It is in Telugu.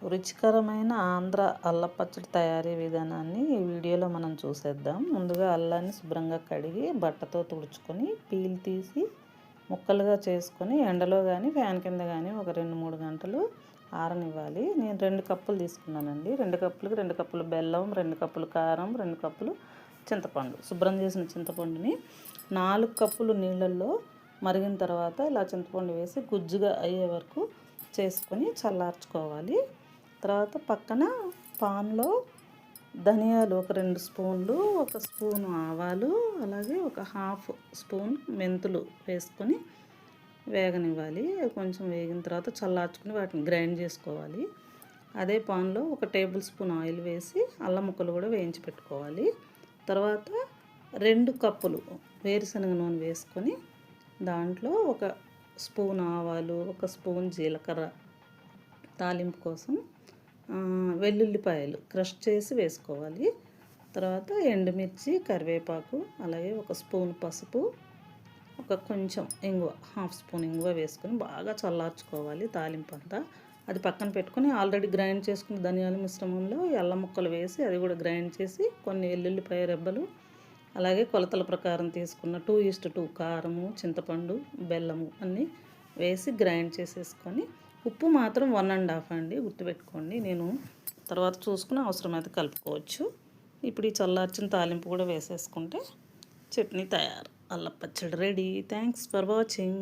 రుచికరమైన ఆంధ్ర అల్లం పచ్చడి తయారీ విధానాన్ని ఈ వీడియోలో మనం చూసేద్దాం. ముందుగా అల్లాన్ని శుభ్రంగా కడిగి బట్టతో తుడుచుకొని పీల్ తీసి ముక్కలుగా చేసుకొని ఎండలో కానీ ఫ్యాన్ కింద కానీ ఒక 2-3 గంటలు ఆరనివ్వాలి. నేను 2 కప్పులు తీసుకున్నానండి. 2 కప్పులకి 2 కప్పులు బెల్లం, 2 కప్పులు కారం, 2 కప్పులు చింతపండు. శుభ్రం చేసిన చింతపండుని 4 కప్పులు నీళ్ళల్లో మరిగిన తర్వాత ఇలా చింతపండు వేసి గుజ్జుగా అయ్యే వరకు చేసుకొని చల్లార్చుకోవాలి. తర్వాత పక్కన పాన్లో ధనియాలు ఒక 2 స్పూన్లు, 1 స్పూను ఆవాలు, అలాగే ఒక హాఫ్ స్పూన్ మెంతులు వేసుకొని వేగనివ్వాలి. కొంచెం వేగిన తర్వాత చల్లార్చుకొని వాటిని గ్రైండ్ చేసుకోవాలి. అదే పాన్లో 1 టేబుల్ స్పూన్ ఆయిల్ వేసి అల్లం ముక్కలు కూడా వేయించి పెట్టుకోవాలి. తర్వాత 2 కప్పులు వేరుశనగ నూనె వేసుకొని దాంట్లో 1 స్పూన్ ఆవాలు, 1 స్పూన్ జీలకర్ర తాలింపు కోసం, వెల్లుల్లిపాయలు క్రష్ చేసి వేసుకోవాలి. తర్వాత ఎండుమిర్చి, కరివేపాకు, అలాగే 1 స్పూన్ పసుపు, కొంచెం ఇంగువ, హాఫ్ స్పూన్ ఇంగువ వేసుకొని బాగా చల్లార్చుకోవాలి తాలింపు అంతా. అది పక్కన పెట్టుకొని ఆల్రెడీ గ్రైండ్ చేసుకున్న ధనియాల మిశ్రమంలో అల్లం ముక్కలు వేసి అది కూడా గ్రైండ్ చేసి కొన్ని వెల్లుల్లిపాయ రెబ్బలు, అలాగే కొలతల ప్రకారం తీసుకున్న 2:2 కారము, చింతపండు, బెల్లము అన్నీ వేసి గ్రైండ్ చేసేసుకొని ఉప్పు మాత్రం 1½ అండి, గుర్తుపెట్టుకోండి. నేను తర్వాత చూసుకుని అవసరమైతే కలుపుకోవచ్చు. ఇప్పుడు ఈ చల్లార్చిన తాలింపు కూడా వేసేసుకుంటే చట్నీ తయారు. అల్లం పచ్చడి రెడీ. Thanks for watching.